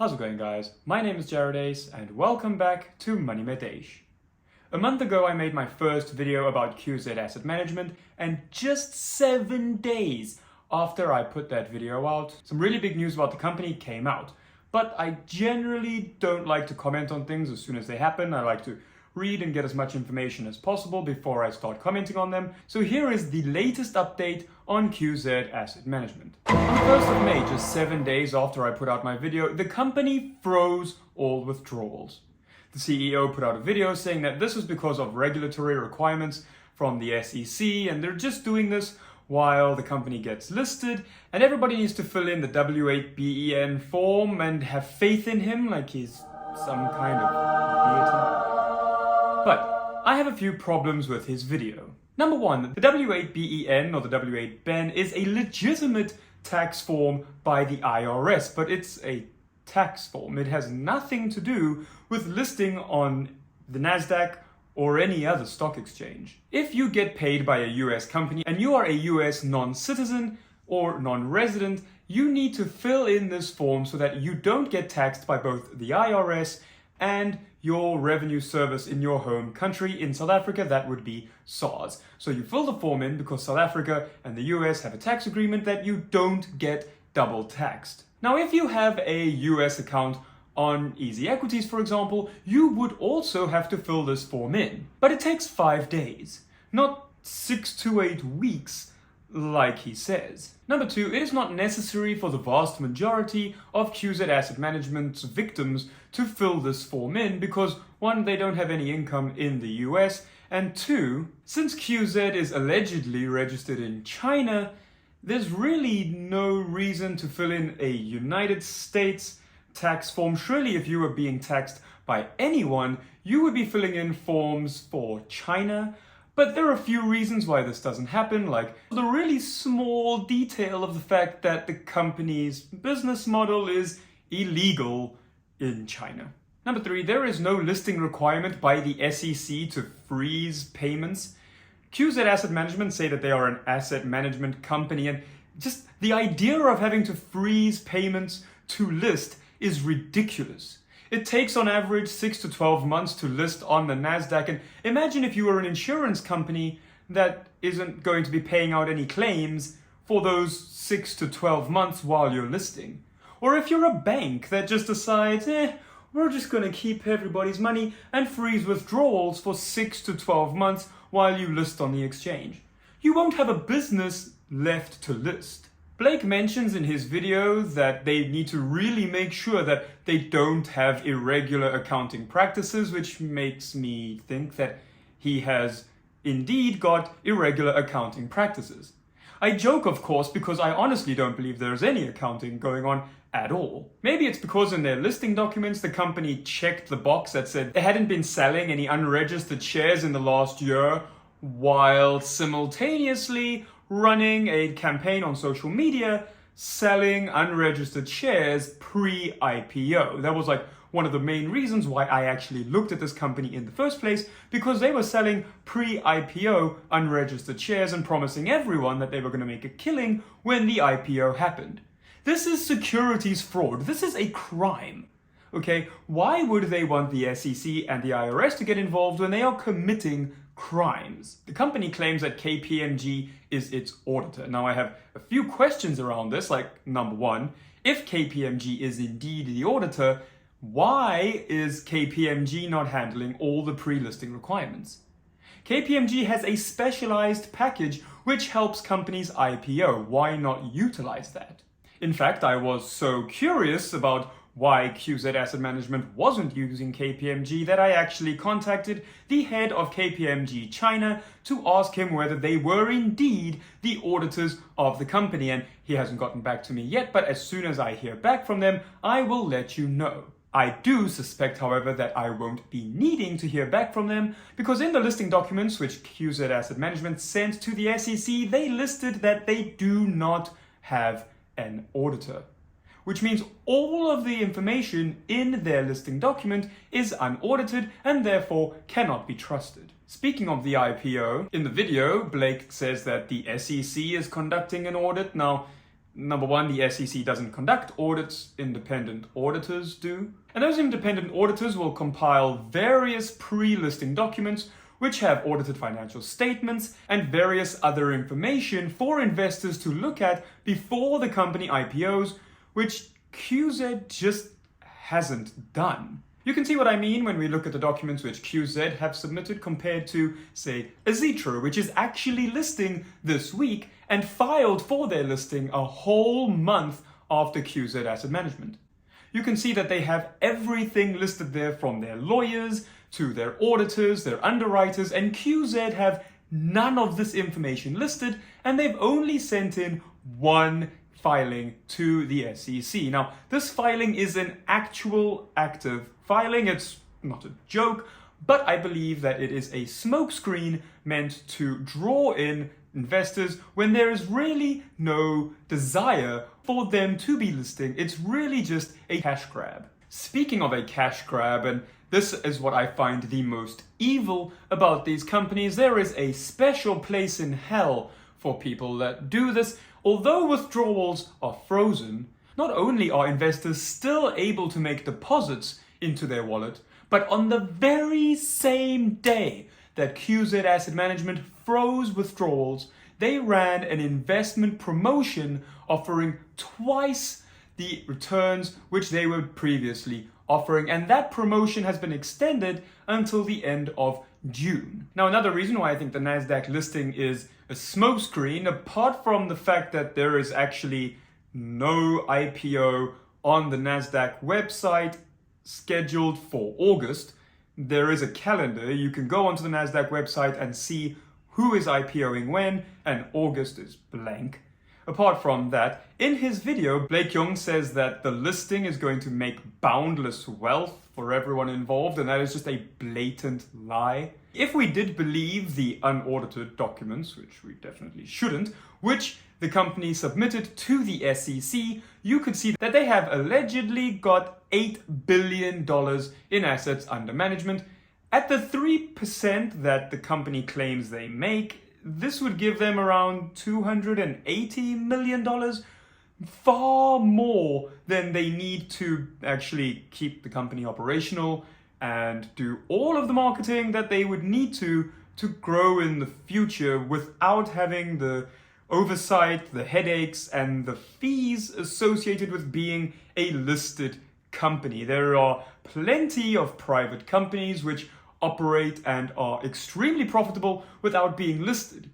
How's it going, guys? My name is Jared Ace and welcome back to Money Medesh. A month ago I made my first video about QZ Asset Management, and just 7 days after I put that video out, some really big news about the company came out. But I generally don't like to comment on things as soon as they happen. I like to read and get as much information as possible before I start commenting on them. So here is the latest update on QZ Asset Management. On the 1st of May, just 7 days after I put out my video, the company froze all withdrawals. The CEO put out a video saying that this was because of regulatory requirements from the SEC, and they're just doing this while the company gets listed, and everybody needs to fill in the W8BEN form and have faith in him like he's some kind of deity. But I have a few problems with his video. Number one, the W8BEN or the W8BEN is a legitimate tax form by the IRS, but it's a tax form. It has nothing to do with listing on the Nasdaq or any other stock exchange. If you get paid by a US company and you are a US non-citizen or non-resident, you need to fill in this form so that you don't get taxed by both the IRS and your revenue service in your home country. In South Africa, that would be SARS. So you fill the form in because South Africa and the US have a tax agreement that you don't get double taxed. Now, if you have a US account on Easy Equities, for example, you would also have to fill this form in. But it takes 5 days, not 6 to 8 weeks, like he says. Number two, it is not necessary for the vast majority of QZ Asset Management's victims to fill this form in because, one, they don't have any income in the US, and two, since QZ is allegedly registered in China, there's really no reason to fill in a United States tax form. Surely if you were being taxed by anyone, you would be filling in forms for China. But there are a few reasons why this doesn't happen, like the really small detail of the fact that the company's business model is illegal in China. Number three, there is no listing requirement by the SEC to freeze payments. QZ Asset Management say that they are an asset management company, and just the idea of having to freeze payments to list is ridiculous. It takes on average 6 to 12 months to list on the Nasdaq, and imagine if you were an insurance company that isn't going to be paying out any claims for those 6 to 12 months while you're listing. Or if you're a bank that just decides, we're just going to keep everybody's money and freeze withdrawals for 6 to 12 months while you list on the exchange. You won't have a business left to list. Blake mentions in his video that they need to really make sure that they don't have irregular accounting practices, which makes me think that he has indeed got irregular accounting practices. I joke, of course, because I honestly don't believe there's any accounting going on at all. Maybe it's because in their listing documents, the company checked the box that said they hadn't been selling any unregistered shares in the last year, while simultaneously running a campaign on social media selling unregistered shares pre-IPO. That was like one of the main reasons why I actually looked at this company in the first place, because they were selling pre-IPO unregistered shares and promising everyone that they were going to make a killing when the IPO happened. This is securities fraud. This is a crime. Okay, why would they want the SEC and the IRS to get involved when they are committing crimes? The company claims that KPMG is its auditor. Now, I have a few questions around this, like number one, if KPMG is indeed the auditor, why is KPMG not handling all the pre-listing requirements? KPMG has a specialized package which helps companies IPO. Why not utilize that? In fact, I was so curious about why QZ Asset Management wasn't using KPMG that I actually contacted the head of KPMG China to ask him whether they were indeed the auditors of the company, and he hasn't gotten back to me yet, but as soon as I hear back from them, I will let you know. I do suspect, however, that I won't be needing to hear back from them, because in the listing documents which QZ Asset Management sent to the SEC, they listed that they do not have an auditor, which means all of the information in their listing document is unaudited and therefore cannot be trusted. Speaking of the IPO, in the video, Blake says that the SEC is conducting an audit. Now, Number one, the SEC doesn't conduct audits, independent auditors do. And those independent auditors will compile various pre-listing documents which have audited financial statements and various other information for investors to look at before the company IPOs, which QZ just hasn't done. You can see what I mean when we look at the documents which QZ have submitted compared to, say, Azitra, which is actually listing this week and filed for their listing a whole month after QZ Asset Management. You can see that they have everything listed there, from their lawyers to their auditors, their underwriters, and QZ have none of this information listed, and they've only sent in one filing to the SEC. Now, this filing is an actual active filing. It's not a joke, but I believe that it is a smokescreen meant to draw in investors when there is really no desire for them to be listing. It's really just a cash grab. Speaking of a cash grab, and this is what I find the most evil about these companies, there is a special place in hell for people that do this. Although withdrawals are frozen, not only are investors still able to make deposits into their wallet, but on the very same day that QZ Asset Management froze withdrawals, they ran an investment promotion offering twice the returns which they were previously offering, and that promotion has been extended until the end of June. Now, another reason why I think the Nasdaq listing is a smokescreen, apart from the fact that there is actually no IPO on the Nasdaq website scheduled for August, there is a calendar. You can go onto the Nasdaq website and see who is IPOing when, and August is blank. Apart from that, in his video, Blake Young says that the listing is going to make boundless wealth for everyone involved, and that is just a blatant lie. If we did believe the unaudited documents, which we definitely shouldn't, which the company submitted to the SEC, you could see that they have allegedly got $8 billion in assets under management. At the 3% that the company claims they make, this would give them around $280 million, far more than they need to actually keep the company operational and do all of the marketing that they would need to grow in the future without having the oversight, the headaches, and the fees associated with being a listed company. There are plenty of private companies which operate and are extremely profitable without being listed.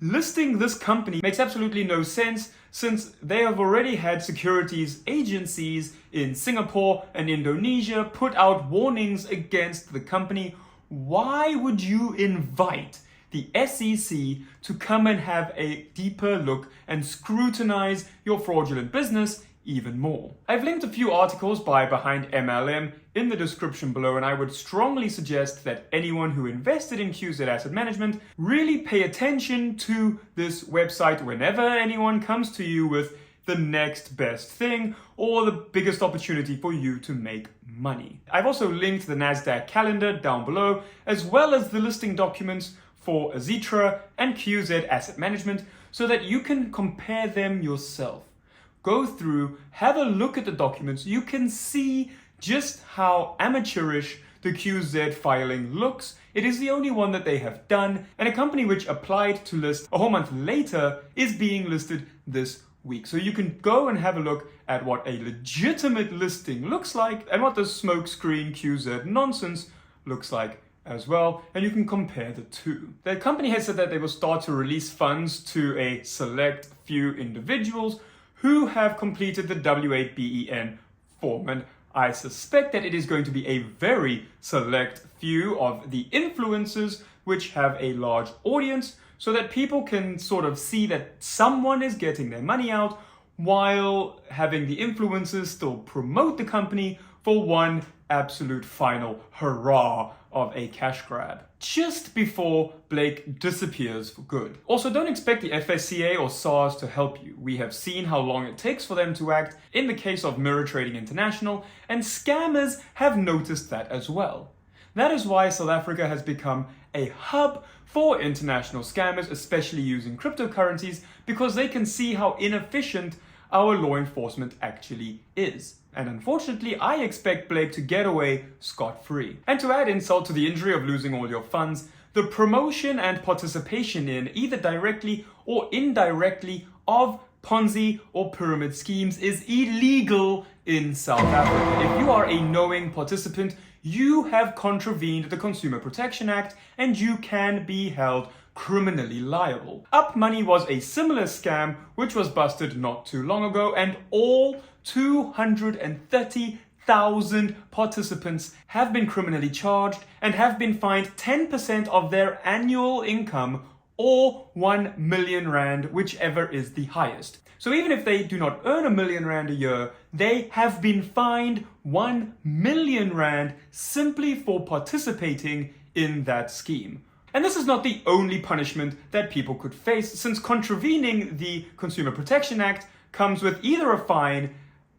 Listing this company makes absolutely no sense, since they have already had securities agencies in Singapore and Indonesia put out warnings against the company. Why would you invite the SEC to come and have a deeper look and scrutinize your fraudulent business even more? I've linked a few articles by BehindMLM in the description below, and I would strongly suggest that anyone who invested in QZ Asset Management really pay attention to this website whenever anyone comes to you with the next best thing or the biggest opportunity for you to make money. I've also linked the Nasdaq calendar down below, as well as the listing documents for Azitra and QZ Asset Management, so that you can compare them yourself. Go through, have a look at the documents. You can see just how amateurish the QZ filing looks. It is the only one that they have done, and a company which applied to list a whole month later is being listed this week. So you can go and have a look at what a legitimate listing looks like and what the smokescreen QZ nonsense looks like as well, and you can compare the two. The company has said that they will start to release funds to a select few individuals who have completed the W8BEN form, and I suspect that it is going to be a very select few of the influencers which have a large audience, so that people can sort of see that someone is getting their money out while having the influencers still promote the company for one absolute final hurrah of a cash grab, just before Blake disappears for good. Also, don't expect the FSSA or SARS to help you. We have seen how long it takes for them to act in the case of Mirror Trading International, and scammers have noticed that as well. That is why South Africa has become a hub for international scammers, especially using cryptocurrencies, because they can see how inefficient our law enforcement actually is. And unfortunately, I expect Blake to get away scot-free. And to add insult to the injury of losing all your funds, the promotion and participation in, either directly or indirectly, of Ponzi or pyramid schemes is illegal in South Africa. If you are a knowing participant, you have contravened the Consumer Protection Act and you can be held criminally liable. Up Money was a similar scam which was busted not too long ago, and all 230,000 participants have been criminally charged and have been fined 10% of their annual income or 1 million rand, whichever is the highest. So even if they do not earn 1 million rand a year, they have been fined 1 million rand simply for participating in that scheme. And this is not the only punishment that people could face, since contravening the Consumer Protection Act comes with either a fine,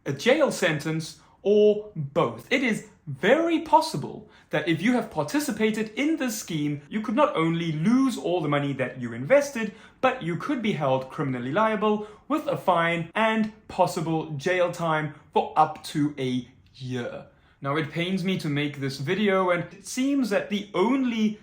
a jail sentence, or both. It is very possible that if you have participated in this scheme, you could not only lose all the money that you invested, but you could be held criminally liable with a fine and possible jail time for up to a year. Now, it pains me to make this video, and it seems that the only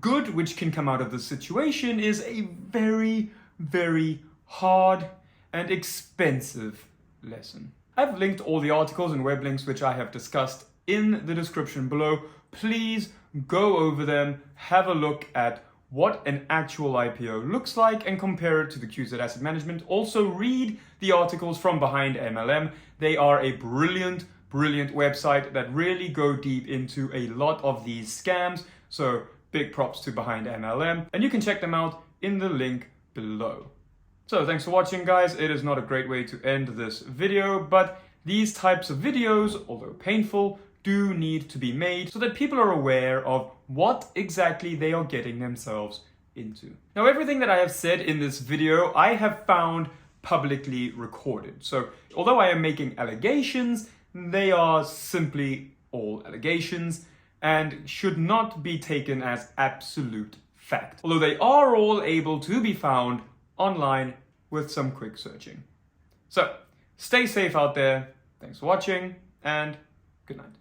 good which can come out of this situation is a very, very hard and expensive lesson. I've linked all the articles and web links which I have discussed in the description below. Please go over them, have a look at what an actual IPO looks like and compare it to the QZ Asset Management. Also read the articles from BehindMLM. They are a brilliant website that really go deep into a lot of these scams. So big props to BehindMLM, and you can check them out in the link below. So thanks for watching, guys. It is not a great way to end this video, but these types of videos, although painful, do need to be made so that people are aware of what exactly they are getting themselves into. Now, everything that I have said in this video, I have found publicly recorded. So although I am making allegations, they are simply all allegations and should not be taken as absolute fact. Although they are all able to be found online with some quick searching. So, stay safe out there. Thanks for watching, and good night.